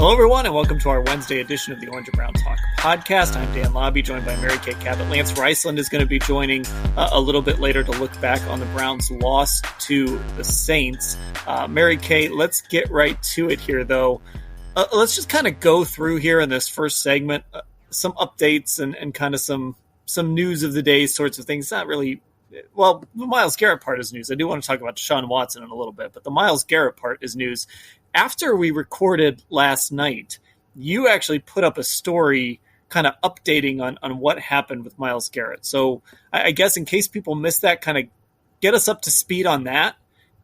Hello, everyone, and welcome to our Wednesday edition of the Orange and Brown Talk podcast. I'm Dan Labbe, joined by Mary Kay Cabot. Lance Reisland is going to be joining a little bit later to look back on the Browns' loss to the Saints. Mary Kay, let's get right to it here, though. Let's just kind of go through here in this first segment some updates and kind of some news of the day sorts of things. Not really, well, the Myles Garrett part is news. I do want to talk about Deshaun Watson in a little bit, but the Myles Garrett part is news. After we recorded last night, you actually put up a story kind of updating on what happened with Myles Garrett. So I guess in case people missed that, kind of get us up to speed on that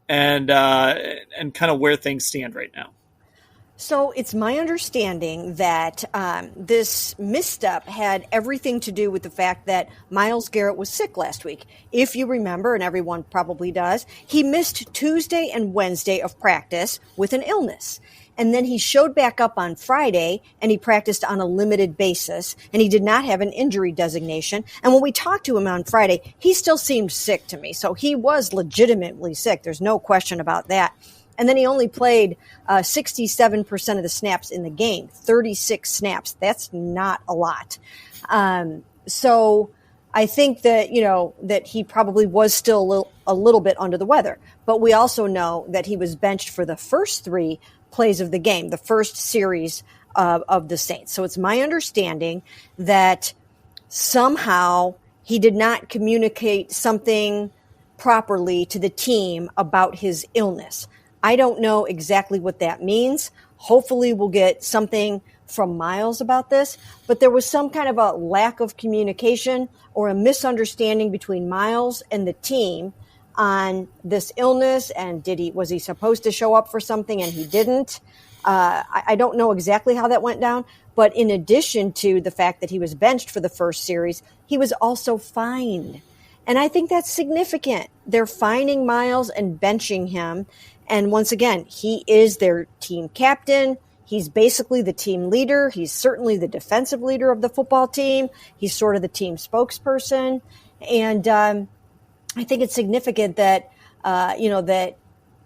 and kind of where things stand right now. So it's my understanding that this misstep had everything to do with the fact that Myles Garrett was sick last week. If you remember, and everyone probably does, he missed Tuesday and Wednesday of practice with an illness. And then he showed back up on Friday and he practiced on a limited basis and he did not have an injury designation. And when we talked to him on Friday, he still seemed sick to me. So he was legitimately sick. There's no question about that. And then he only played 67% of the snaps in the game, 36 snaps. That's not a lot. So I think that, that he probably was still a little bit under the weather. But we also know that he was benched for the first 3 plays of the game, the first series of the Saints. So it's my understanding that somehow he did not communicate something properly to the team about his illness. I don't know exactly what that means. Hopefully we'll get something from Myles about this, but there was some kind of a lack of communication or a misunderstanding between Myles and the team on this illness. And was he supposed to show up for something and he didn't? I don't know exactly how that went down, but in addition to the fact that he was benched for the first series, he was also fined. And I think that's significant. They're fining Myles and benching him. And once again, he is their team captain. He's basically the team leader. He's certainly the defensive leader of the football team. He's sort of the team spokesperson. And I think it's significant that, that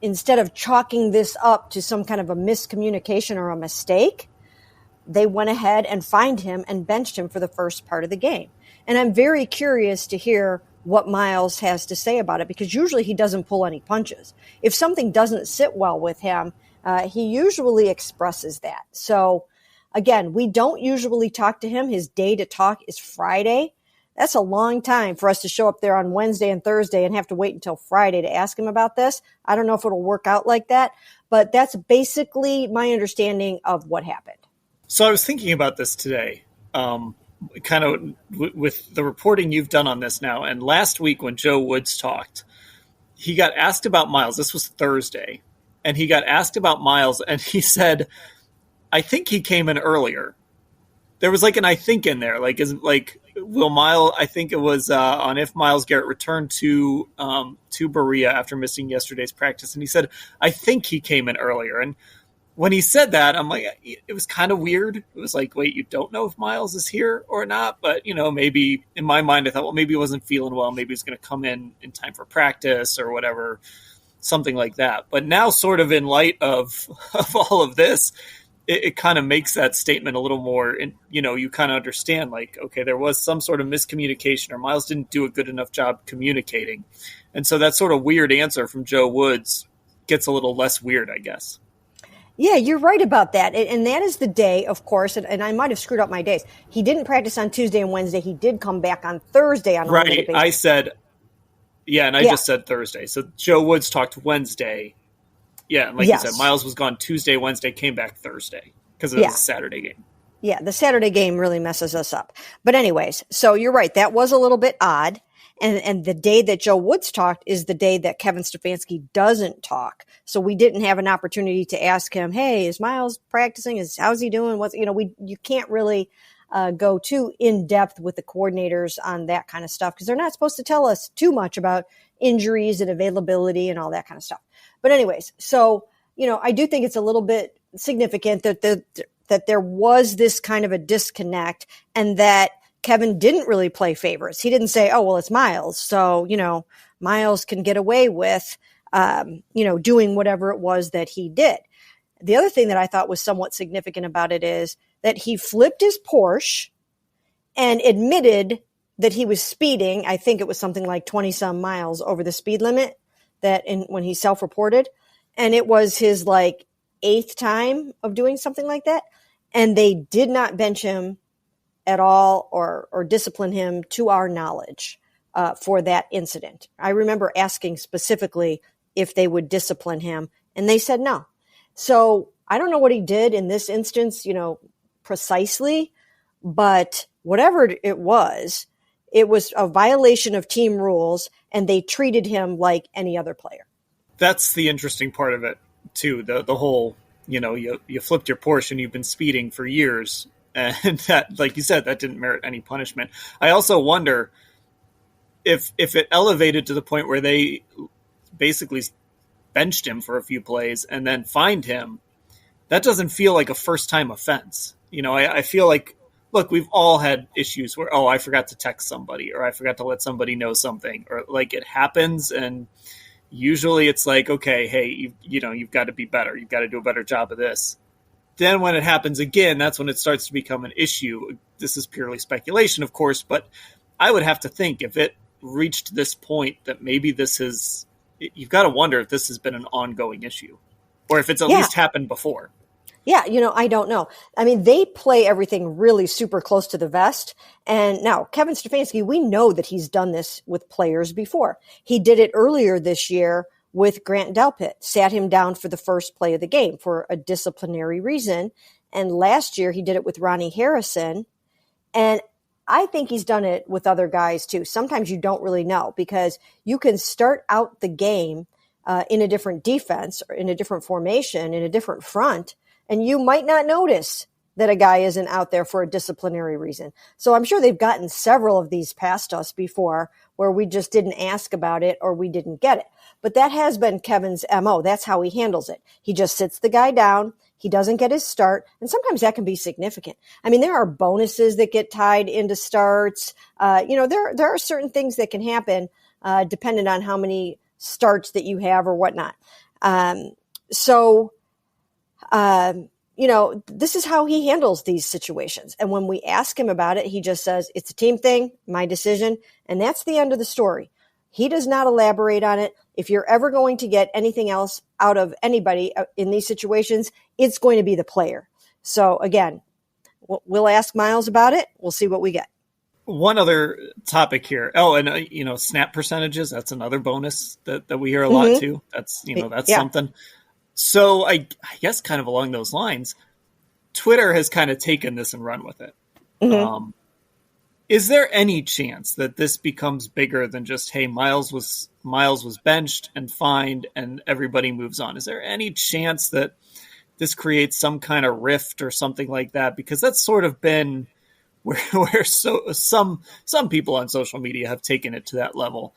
instead of chalking this up to some kind of a miscommunication or a mistake, they went ahead and fined him and benched him for the first part of the game. And I'm very curious to hear what Myles has to say about it, because usually he doesn't pull any punches. If something doesn't sit well with him, he usually expresses that. So again, we don't usually talk to him. His day to talk is Friday. That's a long time for us to show up there on Wednesday and Thursday and have to wait until Friday to ask him about this. I don't know if it'll work out like that, but that's basically my understanding of what happened. So I was thinking about this today. Kind of with the reporting you've done on this now. And last week when Joe Woods talked, he got asked about Myles. This was Thursday. And he got asked about Myles and he said, I think he came in earlier. There was like an I think in there. Will Myles, I think it was on if Myles Garrett returned to Berea after missing yesterday's practice. And he said, I think he came in earlier. And when he said that, I'm like, it was kind of weird. It was like, wait, you don't know if Myles is here or not? But, maybe in my mind, I thought, well, maybe he wasn't feeling well. Maybe he's going to come in time for practice or whatever, something like that. But now sort of in light of all of this, it kind of makes that statement a little more, you kind of understand like, okay, there was some sort of miscommunication or Myles didn't do a good enough job communicating. And so that sort of weird answer from Joe Woods gets a little less weird, I guess. Yeah, you're right about that. And that is the day, of course, and I might have screwed up my days. He didn't practice on Tuesday and Wednesday. He did come back on Thursday on a limited basis. I said, just said Thursday. So Joe Woods talked Wednesday. Yeah, and like you said, Myles was gone Tuesday, Wednesday, came back Thursday because it was a Saturday game. Yeah, the Saturday game really messes us up. But anyways, so you're right. That was a little bit odd. And the day that Joe Woods talked is the day that Kevin Stefanski doesn't talk. So we didn't have an opportunity to ask him, hey, is Myles practicing? How's he doing? You can't really go too in depth with the coordinators on that kind of stuff because they're not supposed to tell us too much about injuries and availability and all that kind of stuff. But anyways, so, I do think it's a little bit significant that there was this kind of a disconnect and that Kevin didn't really play favorites. He didn't say, oh, well, it's Myles. So, Myles can get away with, doing whatever it was that he did. The other thing that I thought was somewhat significant about it is that he flipped his Porsche and admitted that he was speeding. I think it was something like 20 some miles over the speed limit when he self-reported. And it was his like 8th time of doing something like that. And they did not bench him at all or discipline him to our knowledge for that incident. I remember asking specifically if they would discipline him, and they said no. So I don't know what he did in this instance, precisely, but whatever it was a violation of team rules, and they treated him like any other player. That's the interesting part of it too. The whole, you flipped your Porsche and you've been speeding for years. And that, like you said, that didn't merit any punishment. I also wonder if it elevated to the point where they basically benched him for a few plays and then fined him. That doesn't feel like a first-time offense. I feel like, look, we've all had issues where, I forgot to text somebody, or I forgot to let somebody know something, or like it happens, and usually it's like, okay, hey, you've got to be better. You've got to do a better job of this. Then when it happens again, that's when it starts to become an issue. This is purely speculation, of course, but I would have to think if it reached this point that maybe you've got to wonder if this has been an ongoing issue, or if it's at least happened before. Yeah, I don't know. I mean, they play everything really super close to the vest. And now, Kevin Stefanski, we know that he's done this with players before. He did it earlier this year with Grant Delpit, sat him down for the first play of the game for a disciplinary reason. And last year, he did it with Ronnie Harrison. And I think he's done it with other guys, too. Sometimes you don't really know, because you can start out the game in a different defense, or in a different formation, in a different front, and you might not notice that a guy isn't out there for a disciplinary reason. So I'm sure they've gotten several of these past us before where we just didn't ask about it or we didn't get it. But that has been Kevin's MO. That's how he handles it. He just sits the guy down. He doesn't get his start. And sometimes that can be significant. I mean, there are bonuses that get tied into starts. There are certain things that can happen depending on how many starts that you have or whatnot. This is how he handles these situations. And when we ask him about it, he just says, it's a team thing, my decision. And that's the end of the story. He does not elaborate on it. If you're ever going to get anything else out of anybody in these situations, it's going to be the player. So again, we'll ask Myles about it. We'll see what we get. One other topic here. Oh, and snap percentages. That's another bonus that we hear a lot too. That's something. So I guess kind of along those lines, Twitter has kind of taken this and run with it. Mm-hmm. Is there any chance that this becomes bigger than just, hey, Myles was benched and fined and everybody moves on? Is there any chance that this creates some kind of rift or something like that? Because that's sort of been where some people on social media have taken it to that level.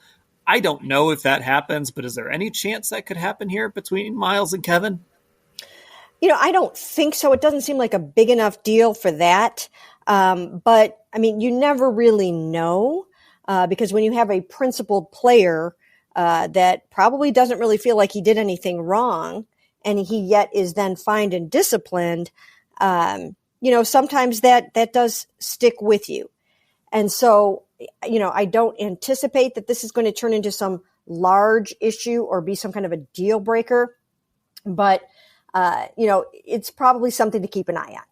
I don't know if that happens, but is there any chance that could happen here between Myles and Kevin? I don't think so. It doesn't seem like a big enough deal for that. But I mean, you never really know, because when you have a principled player that probably doesn't really feel like he did anything wrong, and he yet is then fined and disciplined, sometimes that does stick with you. And so, I don't anticipate that this is going to turn into some large issue or be some kind of a deal breaker, but, it's probably something to keep an eye on.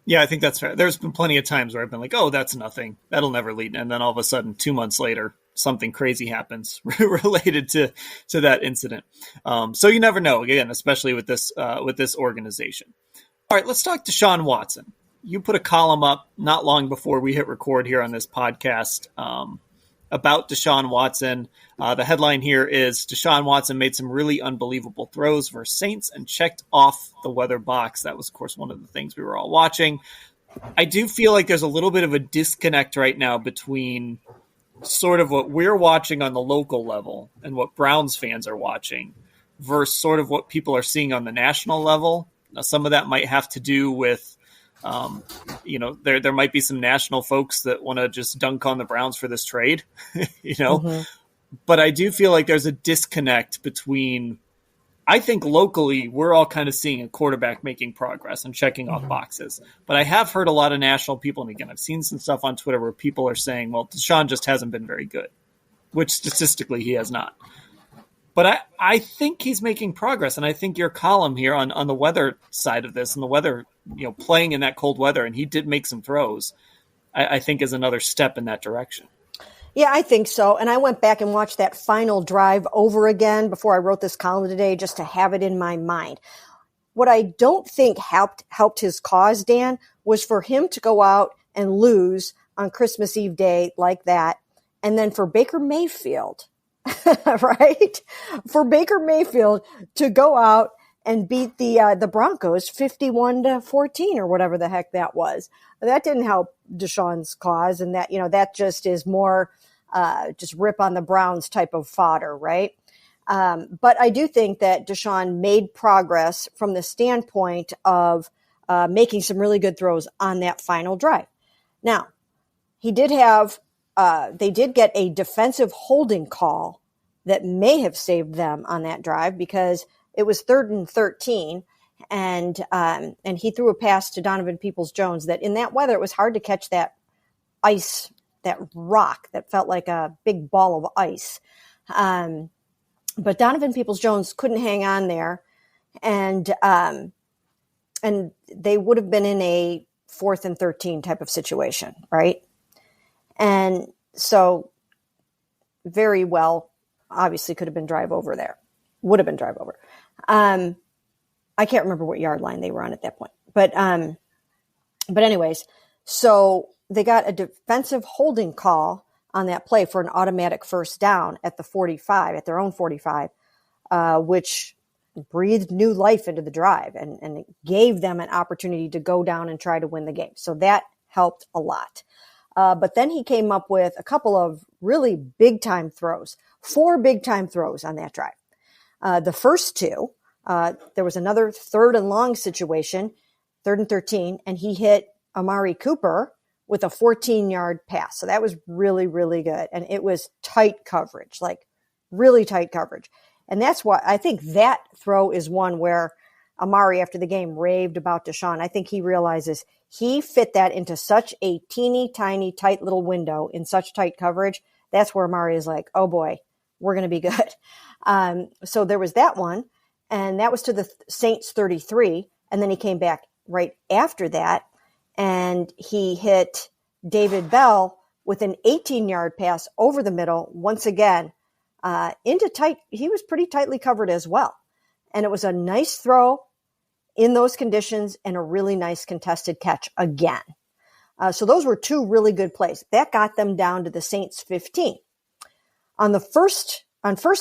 Yeah, I think that's fair. There's been plenty of times where I've been like, oh, that's nothing. That'll never lead. And then all of a sudden, 2 months later, something crazy happens related to that incident. So you never know, again, especially with this organization. All right, let's talk to Deshaun Watson. You put a column up not long before we hit record here on this podcast about Deshaun Watson. The headline here is Deshaun Watson made some really unbelievable throws versus Saints and checked off the weather box. That was, of course, one of the things we were all watching. I do feel like there's a little bit of a disconnect right now between sort of what we're watching on the local level and what Browns fans are watching versus sort of what people are seeing on the national level. Now, some of that might have to do with there might be some national folks that want to just dunk on the Browns for this trade, But I do feel like there's a disconnect between I think locally we're all kind of seeing a quarterback making progress and checking off boxes. But I have heard a lot of national people, and again, I've seen some stuff on Twitter where people are saying, well, Deshaun just hasn't been very good, which statistically he has not. But I think he's making progress, and I think your column here on the weather side of this and the weather, playing in that cold weather, and he did make some throws, I think is another step in that direction. Yeah, I think so. And I went back and watched that final drive over again before I wrote this column today just to have it in my mind. What I don't think helped his cause, Dan, was for him to go out and lose on Christmas Eve day like that. And then for Baker Mayfield, right? For Baker Mayfield to go out and beat the Broncos 51-14 or whatever the heck that was. That didn't help Deshaun's cause. And that just is more just rip on the Browns type of fodder, right? But I do think that Deshaun made progress from the standpoint of making some really good throws on that final drive. Now, he did have, they did get a defensive holding call that may have saved them on that drive because it was 3rd and 13. And he threw a pass to Donovan Peoples-Jones that in that weather, it was hard to catch that ice, that rock that felt like a big ball of ice. But Donovan Peoples-Jones couldn't hang on there. And they would have been in a 4th and 13 type of situation, right? And so very well, obviously could have been drive over there. Would have been drive over. I can't remember what yard line they were on at that point. But anyways, so they got a defensive holding call on that play for an automatic first down at the 45, at their own 45, which breathed new life into the drive and it gave them an opportunity to go down and try to win the game. So that helped a lot. But then he came up with a couple of really big time throws, 4 big time throws on that drive. The first 2, there was another 3rd and long situation, 3rd and 13, and he hit Amari Cooper with a 14-yard pass. So that was really, really good. And it was tight coverage, like really tight coverage. And that's why I think that throw is one where Amari, after the game, raved about Deshaun. I think he realizes he fit that into such a teeny tiny, tight little window in such tight coverage. That's where Amari is like, oh boy, we're going to be good. So there was that one. And that was to the Saints 33. And then he came back right after that. And he hit David Bell with an 18-yard pass over the middle, once again, into tight. He was pretty tightly covered as well. And it was a nice throw in those conditions and a really nice contested catch again. So those were 2 really good plays. That got them down to the Saints 15. On first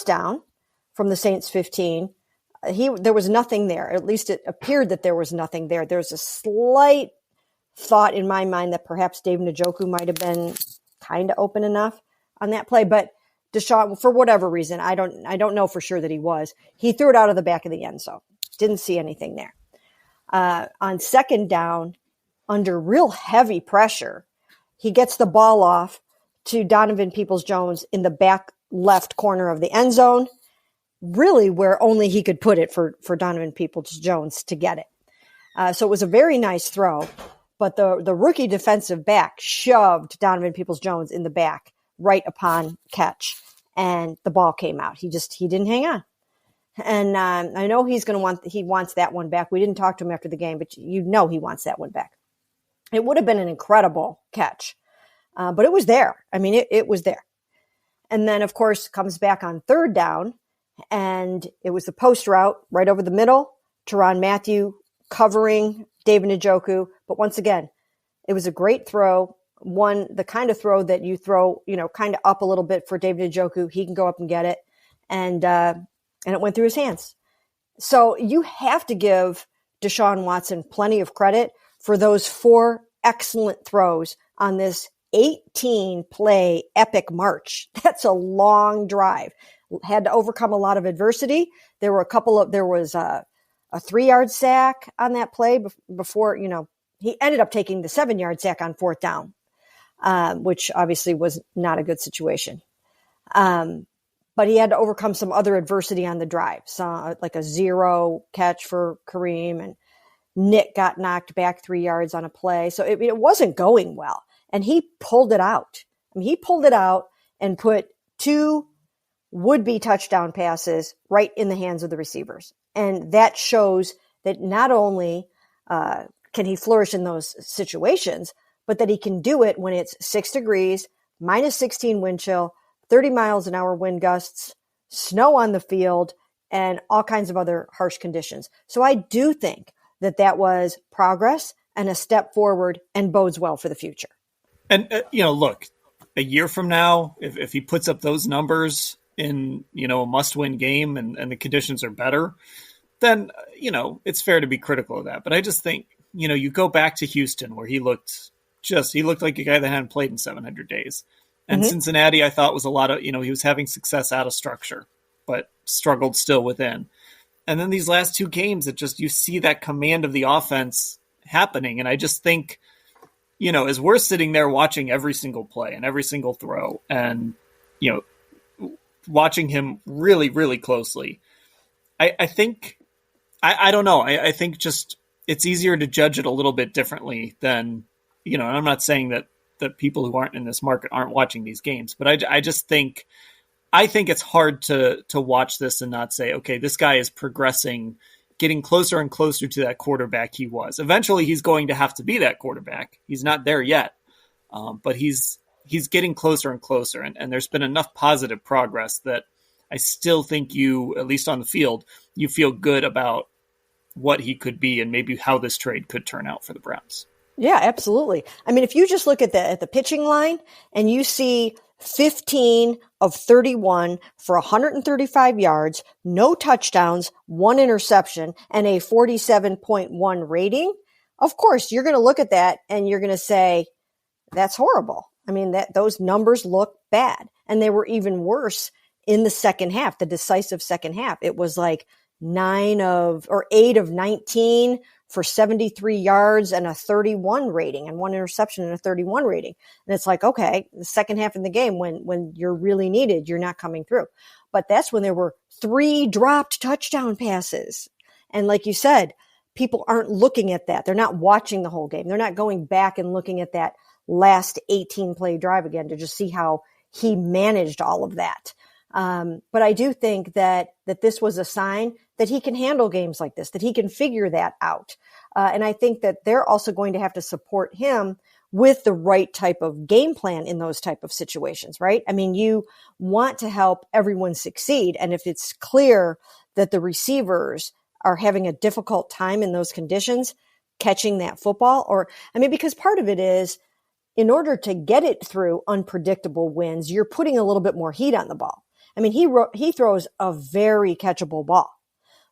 down from the Saints 15, there was nothing there. At least it appeared that there was nothing there. There's a slight thought in my mind that perhaps David Njoku might have been kind of open enough on that play, but Deshaun, for whatever reason, I don't know for sure that he was. He threw it out of the back of the end zone. Didn't see anything there. On 2nd down, under real heavy pressure, he gets the ball off to Donovan Peoples-Jones in the back left corner of the end zone, really where only he could put it for Donovan Peoples-Jones to get it. So it was a very nice throw. But the rookie defensive back shoved Donovan Peoples-Jones in the back right upon catch, and the ball came out. He didn't hang on. And I know he wants that one back. We didn't talk to him after the game, but he wants that one back. It would have been an incredible catch, but it was there. I mean, it was there. And then, of course, comes back on 3rd down, and it was the post route right over the middle. Tyrann Mathieu covering David Njoku. But once again, it was a great throw. The kind of throw that you throw, kind of up a little bit for David Njoku. He can go up and get it. And it went through his hands. So you have to give Deshaun Watson plenty of credit for those 4 excellent throws on this 18-play epic march. That's a long drive. Had to overcome a lot of adversity. There was a 3-yard sack on that play before, he ended up taking the 7-yard sack on 4th down, which obviously was not a good situation. but he had to overcome some other adversity on the drive. So like a 0 catch for Kareem, and Nick got knocked back 3 yards on a play. So it wasn't going well. And he pulled it out. I mean, he pulled it out and put 2 would-be touchdown passes right in the hands of the receivers. And that shows that not only can he flourish in those situations, but that he can do it when it's 6 degrees, minus 16 wind chill, 30 miles an hour wind gusts, snow on the field, and all kinds of other harsh conditions. So I do think that that was progress and a step forward and bodes well for the future. And, look, a year from now, if he puts up those numbers in, a must-win game and the conditions are better, then, it's fair to be critical of that. But I just think, you go back to Houston where he looked like a guy that hadn't played in 700 days. And Cincinnati, I thought, was a lot of, he was having success out of structure, but struggled still within. And then these last 2 games, you see that command of the offense happening. And I just think, as we're sitting there watching every single play and every single throw and, watching him really, really closely, I think, I don't know. I think just it's easier to judge it a little bit differently than, and I'm not saying that people who aren't in this market aren't watching these games, but I just think, it's hard to watch this and not say, okay, this guy is progressing, getting closer and closer to that quarterback he was. Eventually, he's going to have to be that quarterback. He's not there yet, but he's getting closer and closer. And there's been enough positive progress that I still think you, at least on the field, you feel good about what he could be and maybe how this trade could turn out for the Browns. Yeah, absolutely. I mean, if you just look at the pitching line and you see 15 of 31 for 135 yards, no touchdowns, 1 interception, and a 47.1 rating, of course, you're going to look at that and you're going to say, that's horrible. I mean, those numbers look bad. And they were even worse in the second half, the decisive second half. It was like 8 of 19 for 73 yards and a 31 rating, and 1 interception and a 31 rating. And it's like, okay, the second half of the game, when you're really needed, you're not coming through. But that's when there were 3 dropped touchdown passes. And like you said, people aren't looking at that. They're not watching the whole game. They're not going back and looking at that last 18 play drive again to just see how he managed all of that. But I do think that this was a sign that he can handle games like this, that he can figure that out. And I think that they're also going to have to support him with the right type of game plan in those type of situations, right? I mean, you want to help everyone succeed. And if it's clear that the receivers are having a difficult time in those conditions, catching that football, because part of it is, in order to get it through unpredictable winds, you're putting a little bit more heat on the ball. I mean, he throws a very catchable ball,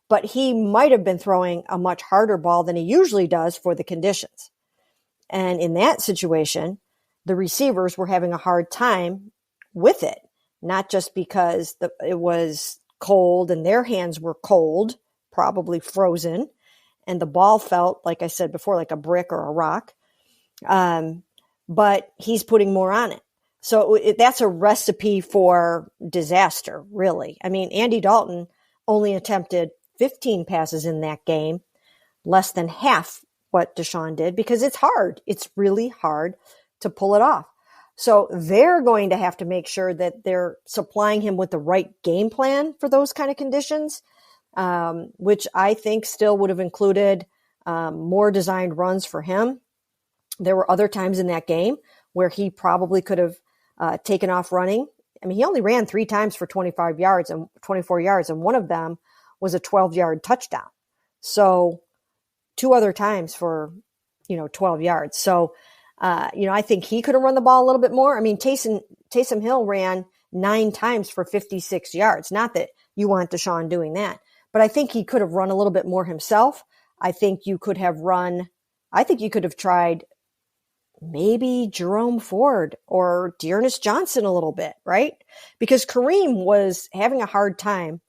but he might have been throwing a much harder ball than he usually does for the conditions. And in that situation, the receivers were having a hard time with it, not just because it was cold and their hands were cold, probably frozen, and the ball felt, like I said before, like a brick or a rock. But he's putting more on it. So that's a recipe for disaster, really. I mean, Andy Dalton only attempted 15 passes in that game, less than half what Deshaun did, because it's hard. It's really hard to pull it off. So they're going to have to make sure that they're supplying him with the right game plan for those kind of conditions, which I think still would have included more designed runs for him. There were other times in that game where he probably could have taken off running. I mean, he only ran 3 times for 24 yards, and one of them was a 12-yard touchdown. So 2 other times for, 12 yards. So, I think he could have run the ball a little bit more. I mean, Taysom Hill ran 9 times for 56 yards. Not that you want Deshaun doing that, but I think he could have run a little bit more himself. I think you could have tried maybe Jerome Ford or Dearness Johnson a little bit, right? Because Kareem was having a hard time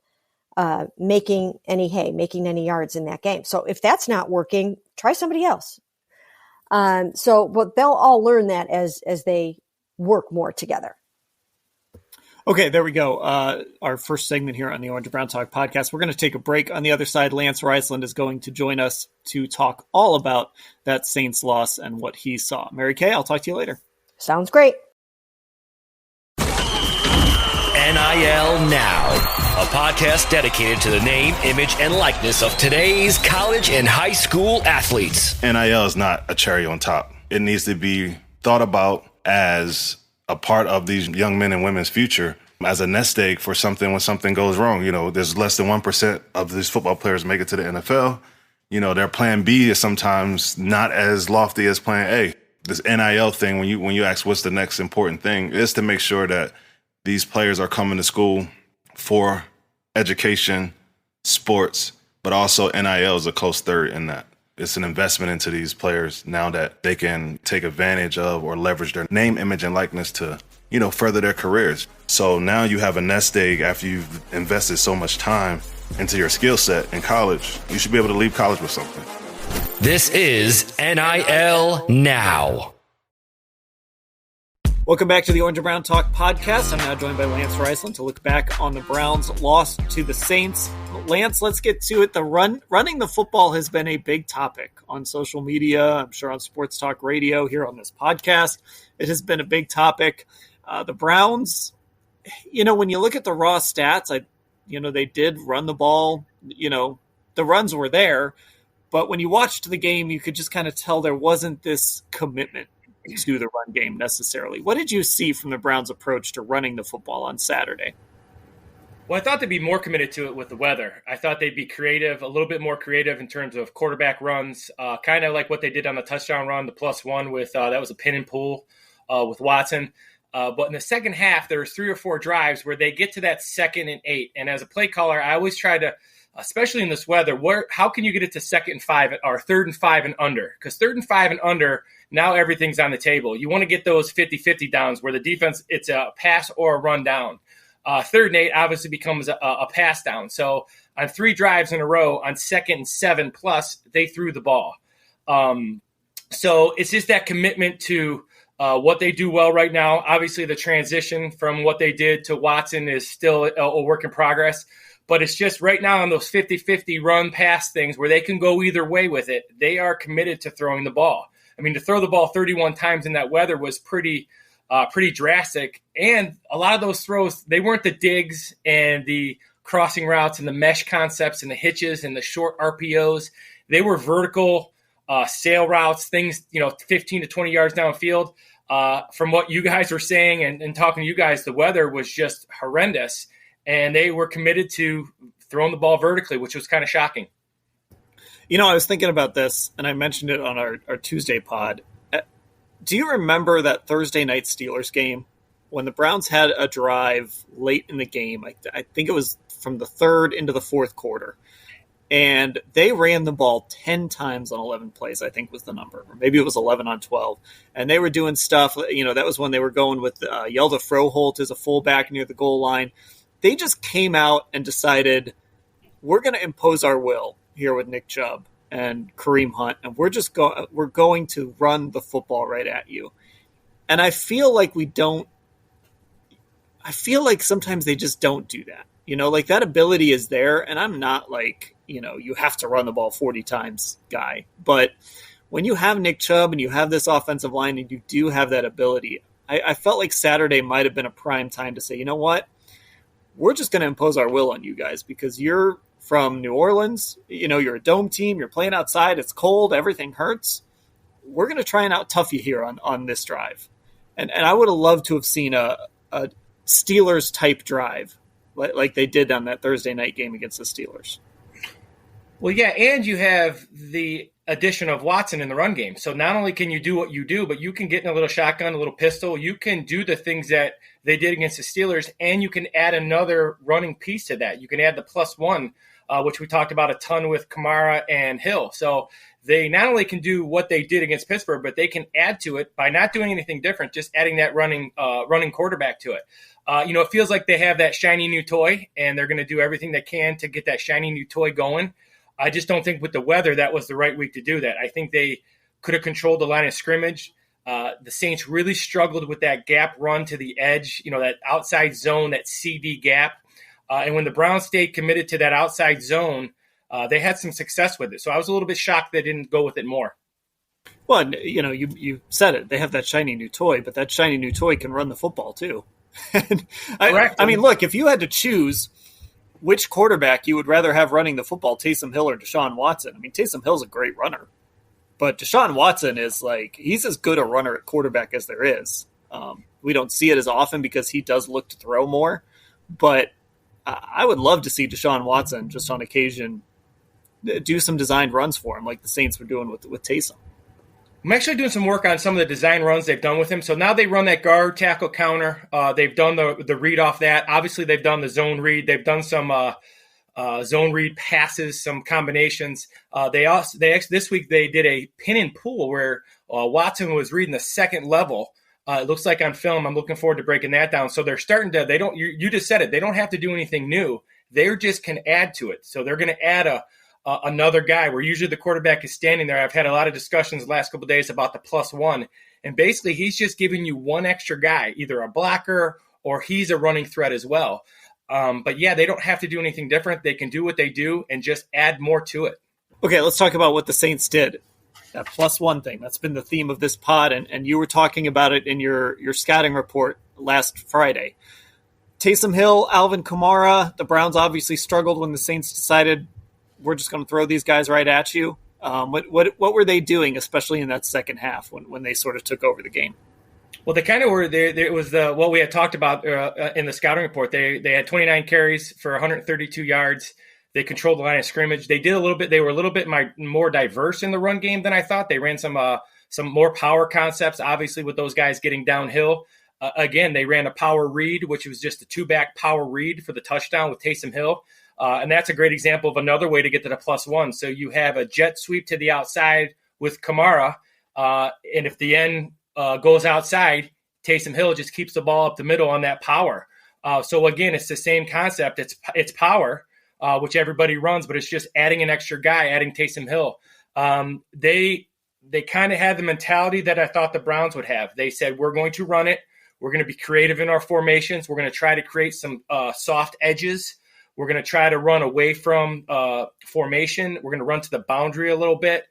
making any yards in that game. So if that's not working, try somebody else. But they'll all learn that as they work more together. Okay, there we go. Our first segment here on the Orange and Brown Talk podcast. We're going to take a break. On the other side, Lance Reisland is going to join us to talk all about that Saints loss and what he saw. Mary Kay, I'll talk to you later. Sounds great. NIL Now, a podcast dedicated to the name, image, and likeness of today's college and high school athletes. NIL is not a cherry on top. It needs to be thought about as a part of these young men and women's future, as a nest egg for something when something goes wrong. There's less than 1% of these football players make it to the NFL. Their plan B is sometimes not as lofty as plan A. This NIL thing, when you ask what's the next important thing, is to make sure that these players are coming to school for education, sports, but also NIL is a close third in that. It's an investment into these players now that they can take advantage of or leverage their name, image, and likeness to, further their careers. So now you have a nest egg after you've invested so much time into your skill set in college. You should be able to leave college with something. This is NIL Now. Welcome back to the Orange and Brown Talk podcast. I'm now joined by Lance Reisland to look back on the Browns' loss to the Saints. Lance, let's get to it. Running the football has been a big topic on social media, I'm sure on Sports Talk Radio, here on this podcast. It has been a big topic. The Browns, when you look at the raw stats, they did run the ball. The runs were there. But when you watched the game, you could just kind of tell there wasn't this commitment to the run game necessarily. What did you see from the Browns' approach to running the football on Saturday? Well, I thought they'd be more committed to it with the weather. I thought they'd be creative, a little bit more creative in terms of quarterback runs, kind of like what they did on the touchdown run, the +1 with that was a pin and pull with Watson. But in the second half, there was 3 or 4 drives where they get to that 2nd and 8. And as a play caller, I always try to, especially in this weather, how can you get it to 2nd and 5 or 3rd and 5 and under? Because 3rd and 5 and under, now everything's on the table. You want to get those 50-50 downs where the defense, it's a pass or a run down. 3rd and 8 obviously becomes a pass down. So on 3 drives in a row, on 2nd and 7 plus, they threw the ball. So it's just that commitment to what they do well right now. Obviously, the transition from what they did to Watson is still a work in progress. But it's just right now on those 50-50 run-pass things where they can go either way with it, they are committed to throwing the ball. I mean, to throw the ball 31 times in that weather was pretty drastic. And a lot of those throws, they weren't the digs and the crossing routes and the mesh concepts and the hitches and the short RPOs. They were vertical sail routes, things, 15 to 20 yards downfield. From what you guys were saying and talking to you guys, the weather was just horrendous. And they were committed to throwing the ball vertically, which was kind of shocking. I was thinking about this, and I mentioned it on our Tuesday pod. Do you remember that Thursday night Steelers game when the Browns had a drive late in the game? I think it was from the 3rd into the 4th quarter. And they ran the ball 10 times on 11 plays, I think was the number. Or maybe it was 11 on 12. And they were doing stuff, that was when they were going with Yelda Froholt as a fullback near the goal line. They just came out and decided, we're going to impose our will here with Nick Chubb and Kareem Hunt, and we're going to run the football right at you. And I feel like sometimes they just don't do that. That ability is there, and I'm not like, you have to run the ball 40 times guy. But when you have Nick Chubb and you have this offensive line and you do have that ability, I felt like Saturday might have been a prime time to say, you know what? We're just going to impose our will on you guys because you're from New Orleans. You're a dome team. You're playing outside. It's cold. Everything hurts. We're going to try and out-tough you here on this drive. And I would have loved to have seen a Steelers-type drive like they did on that Thursday night game against the Steelers. Well, yeah, and you have the addition of Watson in the run game. So not only can you do what you do, but you can get in a little shotgun, a little pistol. You can do the things that they did against the Steelers, and you can add another running piece to that. You can add the +1, which we talked about a ton with Kamara and Hill. So they not only can do what they did against Pittsburgh, but they can add to it by not doing anything different, just adding that running quarterback to it. It feels like they have that shiny new toy, and they're going to do everything they can to get that shiny new toy going. I just don't think with the weather that was the right week to do that. I think they could have controlled the line of scrimmage The Saints really struggled with that gap run to the edge, that outside zone, that CD gap. And when the Browns stayed committed to that outside zone, they had some success with it. So I was a little bit shocked they didn't go with it more. Well, you said it. They have that shiny new toy, but that shiny new toy can run the football too. Correct. I mean, look, if you had to choose which quarterback you would rather have running the football, Taysom Hill or Deshaun Watson, I mean, Taysom Hill's a great runner. But Deshaun Watson is he's as good a runner at quarterback as there is. We don't see it as often because he does look to throw more. But I would love to see Deshaun Watson just on occasion do some designed runs for him like the Saints were doing with Taysom. I'm actually doing some work on some of the design runs they've done with him. So now they run that guard tackle counter. They've done the read off that. Obviously, they've done the zone read. They've done some zone read passes, some combinations. This week they did a pin and pull where Watson was reading the second level. It looks like on film. I'm looking forward to breaking that down. So they're starting to. They don't. You just said it. They don't have to do anything new. They just can add to it. So they're going to add another guy where usually the quarterback is standing there. I've had a lot of discussions the last couple of days about the +1, and basically he's just giving you one extra guy, either a blocker or he's a running threat as well. But yeah, they don't have to do anything different. They can do what they do and just add more to it. Okay, let's talk about what the Saints did. That +1 thing, that's been the theme of this pod, and you were talking about it in your scouting report last Friday. Taysom Hill, Alvin Kamara, the Browns obviously struggled when the Saints decided we're just going to throw these guys right at you. What were they doing, especially in that second half when they sort of took over the game? Well, they kind of were. It was what we had talked about in the scouting report. They had 29 carries for 132 yards. They controlled the line of scrimmage. They did a little bit. They were a little bit more diverse in the run game than I thought. They ran some more power concepts, obviously, with those guys getting downhill. Again, they ran a power read, which was just a two-back power read for the touchdown with Taysom Hill. And that's a great example of another way to get to the +1. So you have a jet sweep to the outside with Kamara, and if the end goes outside, Taysom Hill just keeps the ball up the middle on that power. So again, it's the same concept. It's power, which everybody runs, but it's just adding an extra guy, adding Taysom Hill. They kind of had the mentality that I thought the Browns would have. They said, we're going to run it. We're going to be creative in our formations. We're going to try to create some soft edges. We're going to try to run away from formation. We're going to run to the boundary a little bit.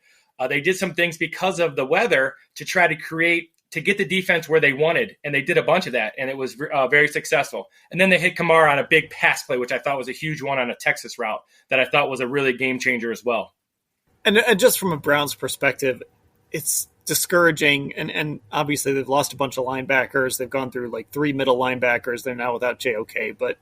They did some things because of the weather to try to get the defense where they wanted, and they did a bunch of that, and it was very successful. And then they hit Kamara on a big pass play, which I thought was a huge one on a Texas route that I thought was a really game changer as well. And just from a Browns perspective, it's discouraging, and obviously they've lost a bunch of linebackers. They've gone through like 3 middle linebackers. They're now without JOK, but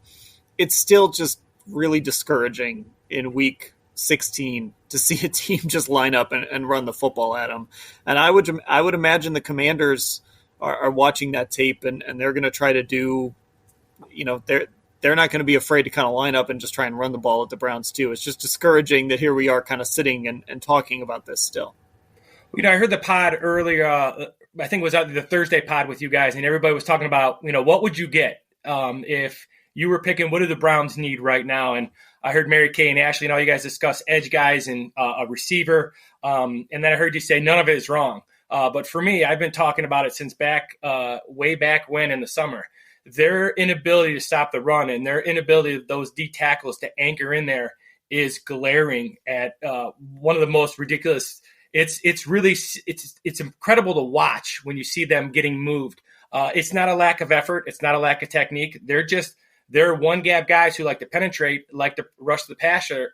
it's still just really discouraging in week 16 to see a team just line up and run the football at them. And I would imagine the Commanders are watching that tape and they're going to try to do, they're not going to be afraid to kind of line up and just try and run the ball at the Browns too. It's just discouraging that here we are kind of sitting and talking about this still. I heard the pod earlier, I think it was the Thursday pod with you guys, and everybody was talking about, what would you get if you were picking what do the Browns need right now? And I heard Mary Kay and Ashley and all you guys discuss edge guys and a receiver. And then I heard you say none of it is wrong. But for me, I've been talking about it since way back when in the summer. Their inability to stop the run and their inability of those D tackles to anchor in there is glaring at one of the most ridiculous. It's incredible to watch when you see them getting moved. It's not a lack of effort. It's not a lack of technique. They're one gap guys who like to penetrate, like to rush the passer,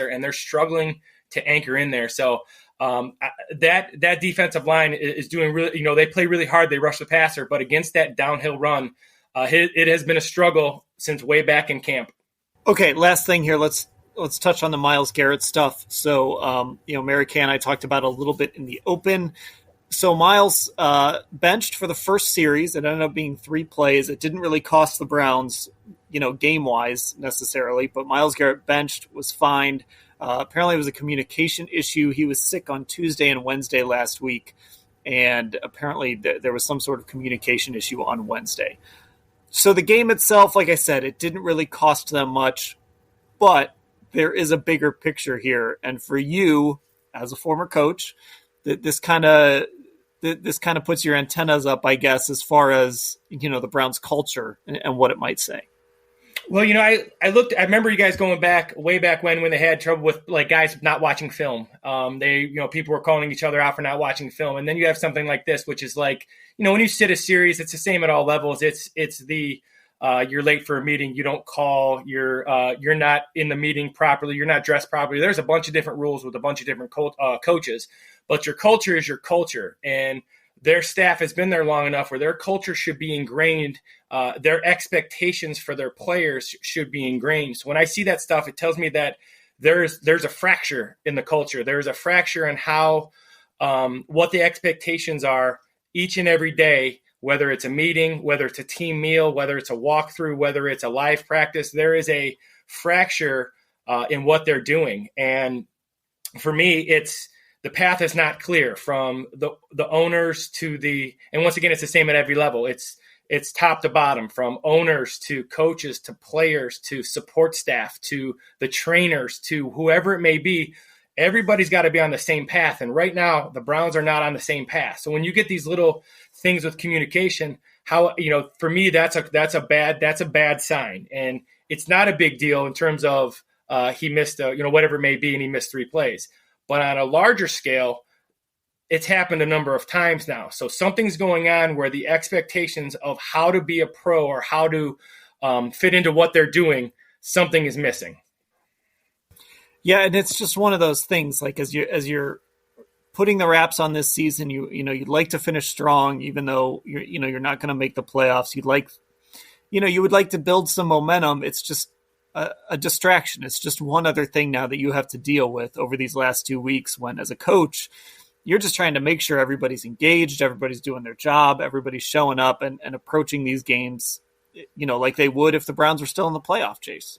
and they're struggling to anchor in there. So that defensive line is doing really, they play really hard. They rush the passer, but against that downhill run, it has been a struggle since way back in camp. Okay, last thing here. Let's touch on the Myles Garrett stuff. So, Mary Kay and I talked about it a little bit in the open. So Myles benched for the first series. It ended up being 3 plays. It didn't really cost the Browns, game-wise necessarily, but Myles Garrett benched, was fined. Apparently it was a communication issue. He was sick on Tuesday and Wednesday last week, and apparently there was some sort of communication issue on Wednesday. So the game itself, like I said, it didn't really cost them much, but there is a bigger picture here. And for you, as a former coach, this kind of this kind of puts your antennas up, I guess, as far as, the Browns culture and what it might say. Well, I remember you guys going way back when they had trouble with like guys not watching film. People were calling each other out for not watching film. And then you have something like this, which is like, when you sit a series, it's the same at all levels. It's you're late for a meeting. You don't call, you're not in the meeting properly. You're not dressed properly. There's a bunch of different rules with a bunch of different coaches, but your culture is your culture. And their staff has been there long enough where their culture should be ingrained. Their expectations for their players should be ingrained. So when I see that stuff, it tells me that there's a fracture in the culture. There's a fracture in how what the expectations are each and every day, whether it's a meeting, whether it's a team meal, whether it's a walkthrough, whether it's a live practice. There is a fracture in what they're doing. And for me, the path is not clear from the owners to and once again, it's the same at every level. It's top to bottom, from owners to coaches to players to support staff to the trainers to whoever it may be. Everybody's got to be on the same path. And right now, the Browns are not on the same path. So when you get these little things with communication, for me, that's a bad sign. And it's not a big deal in terms of he missed whatever it may be, and he missed 3 plays. But on a larger scale, it's happened a number of times now. So something's going on where the expectations of how to be a pro or how to fit into what they're doing, something is missing. Yeah, and it's just one of those things. Like as you're putting the wraps on this season, you'd like to finish strong, even though you're not going to make the playoffs. You would like to build some momentum. It's just a distraction. It's just one other thing now that you have to deal with over these last 2 weeks, when as a coach, you're just trying to make sure everybody's engaged, everybody's doing their job, everybody's showing up and approaching these games, like they would if the Browns were still in the playoff chase.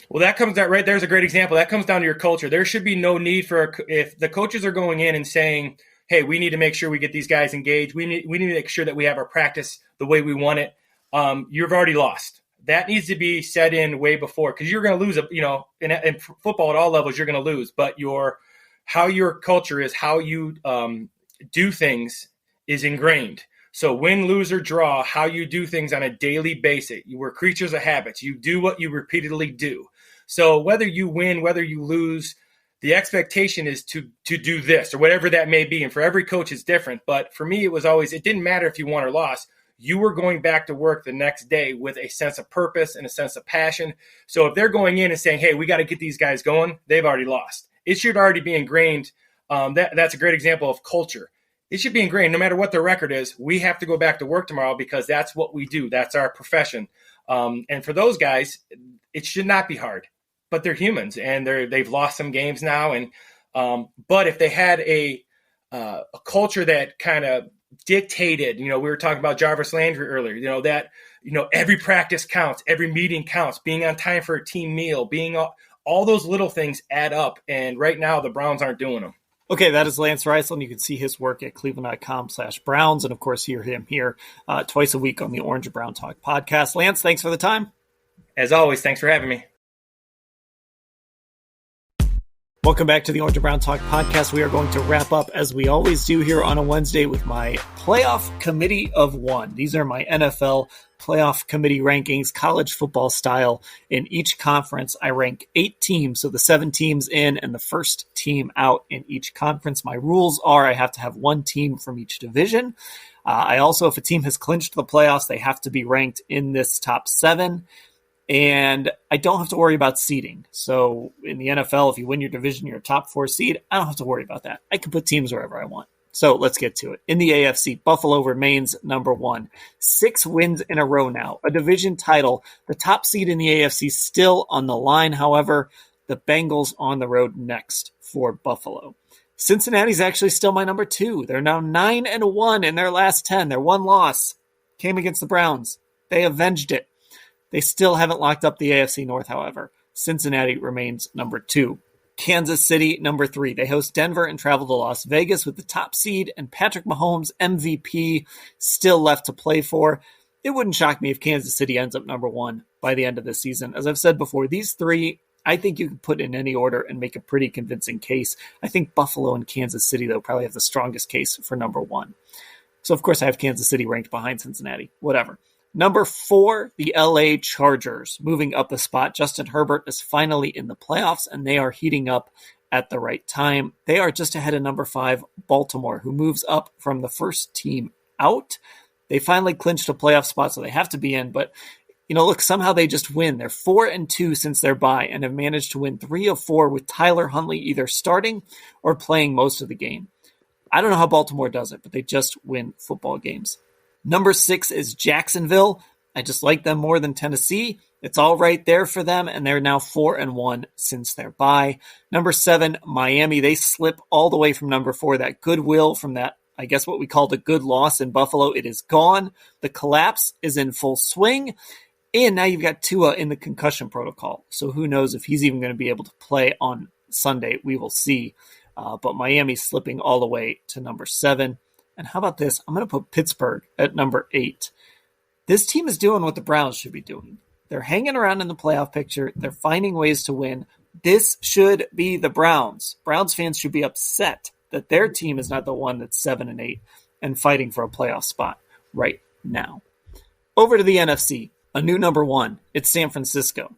Well, that comes down right there's a great example. That comes down to your culture. There should be no need if the coaches are going in and saying, hey, we need to make sure we get these guys engaged. We need to make sure that we have our practice the way we want it. You've already lost. That needs to be set in way before, because you're going to lose, in football at all levels, you're going to lose. But how your culture is, how you do things is ingrained. So win, lose, or draw, how you do things on a daily basis. We're creatures of habits. You do what you repeatedly do. So whether you win, whether you lose, the expectation is to do this or whatever that may be. And for every coach, it's different. But for me, it didn't matter if you won or lost. You were going back to work the next day with a sense of purpose and a sense of passion. So if they're going in and saying, hey, we got to get these guys going, they've already lost. It should already be ingrained. That's a great example of culture. It should be ingrained no matter what the record is. We have to go back to work tomorrow because that's what we do. That's our profession. And for those guys, it should not be hard. But they're humans, and they've lost some games now. And but if they had a culture that kind of dictated, we were talking about Jarvis Landry earlier, that every practice counts, every meeting counts, being on time for a team meal, being all those little things add up. And right now the Browns aren't doing them. Okay, that is Lance Reisland. You can see his work at cleveland.com/Browns. And of course, hear him here twice a week on the Orange and Brown Talk podcast. Lance, thanks for the time. As always, thanks for having me. Welcome back to the Orange and Brown Talk podcast. We are going to wrap up, as we always do here on a Wednesday, with my playoff committee of one. These are my NFL playoff committee rankings, college football style. In each conference, I rank 8 teams, so the 7 teams in and the first team out in each conference. My rules are I have to have 1 team from each division. I also, if a team has clinched the playoffs, they have to be ranked in this top 7. And I don't have to worry about seeding. So in the NFL, if you win your division, you're a top 4 seed. I don't have to worry about that. I can put teams wherever I want. So let's get to it. In the AFC, Buffalo remains number 1. 6 wins in a row now. A division title. The top seed in the AFC still on the line. However, the Bengals on the road next for Buffalo. Cincinnati's actually still my number 2. They're now 9-1 in their last 10. Their one loss came against the Browns. They avenged it. They still haven't locked up the AFC North, however. Cincinnati remains number 2. Kansas City, number 3. They host Denver and travel to Las Vegas with the top seed and Patrick Mahomes, MVP, still left to play for. It wouldn't shock me if Kansas City ends up number 1 by the end of this season. As I've said before, these 3 I think you can put in any order and make a pretty convincing case. I think Buffalo and Kansas City, though, probably have the strongest case for number 1. So, of course, I have Kansas City ranked behind Cincinnati. Whatever. Number 4, the LA Chargers, moving up a spot. Justin Herbert is finally in the playoffs, and they are heating up at the right time. They are just ahead of number 5, Baltimore, who moves up from the first team out. They finally clinched a playoff spot, so they have to be in. But, look, somehow they just win. They're 4-2 since their bye and have managed to win 3 of 4 with Tyler Huntley either starting or playing most of the game. I don't know how Baltimore does it, but they just win football games. Number 6 is Jacksonville. I just like them more than Tennessee. It's all right there for them, and they're now 4-1 since their bye. Number 7, Miami. They slip all the way from number 4. That goodwill from that, I guess what we called a good loss in Buffalo, it is gone. The collapse is in full swing, and now you've got Tua in the concussion protocol. So who knows if he's even going to be able to play on Sunday. We will see. But Miami's slipping all the way to number 7. And how about this? I'm going to put Pittsburgh at number 8. This team is doing what the Browns should be doing. They're hanging around in the playoff picture. They're finding ways to win. This should be the Browns. Browns fans should be upset that their team is not the one that's 7-8 and fighting for a playoff spot right now. Over to the NFC, a new number 1. It's San Francisco.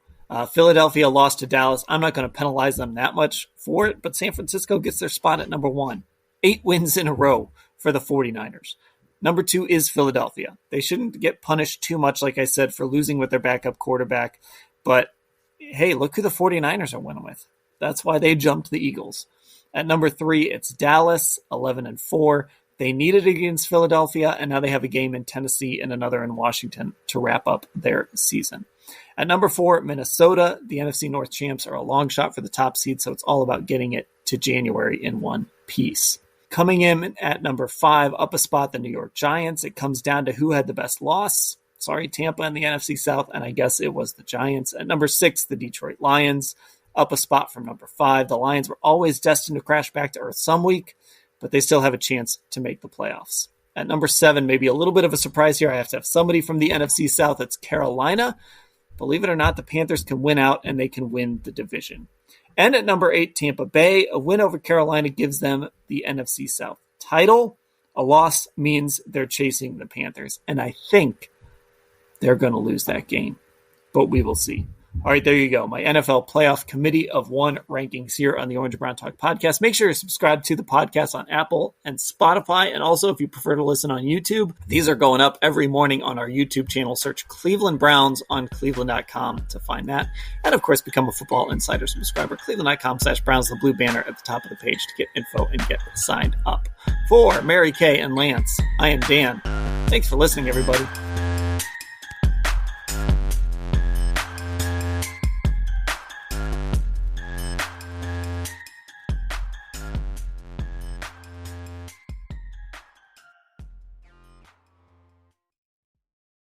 Philadelphia lost to Dallas. I'm not going to penalize them that much for it, but San Francisco gets their spot at number 1. 8 wins in a row for the 49ers. Number 2 is Philadelphia. They shouldn't get punished too much, like I said, for losing with their backup quarterback. But, hey, look who the 49ers are winning with. That's why they jumped the Eagles. At number 3, it's Dallas, 11-4. They need it against Philadelphia, and now they have a game in Tennessee and another in Washington to wrap up their season. At number 4, Minnesota. The NFC North champs are a long shot for the top seed, so it's all about getting it to January in one piece. Coming in at number 5, up a spot, the New York Giants. It comes down to who had the best loss. Sorry, Tampa in the NFC South, and I guess it was the Giants. At number 6, the Detroit Lions. Up a spot from number 5. The Lions were always destined to crash back to earth some week, but they still have a chance to make the playoffs. At number 7, maybe a little bit of a surprise here. I have to have somebody from the NFC South. It's Carolina. Believe it or not, the Panthers can win out, and they can win the division. And at number 8, Tampa Bay. A win over Carolina gives them the NFC South title. A loss means they're chasing the Panthers. And I think they're going to lose that game. But we will see. All right, there you go. My NFL Playoff Committee of 1 rankings here on the Orange and Brown Talk podcast. Make sure you subscribe to the podcast on Apple and Spotify. And also, if you prefer to listen on YouTube, these are going up every morning on our YouTube channel. Search Cleveland Browns on cleveland.com to find that. And, of course, become a Football Insider subscriber. Cleveland.com/Browns, the blue banner at the top of the page to get info and get signed up. For Mary Kay and Lance, I am Dan. Thanks for listening, everybody.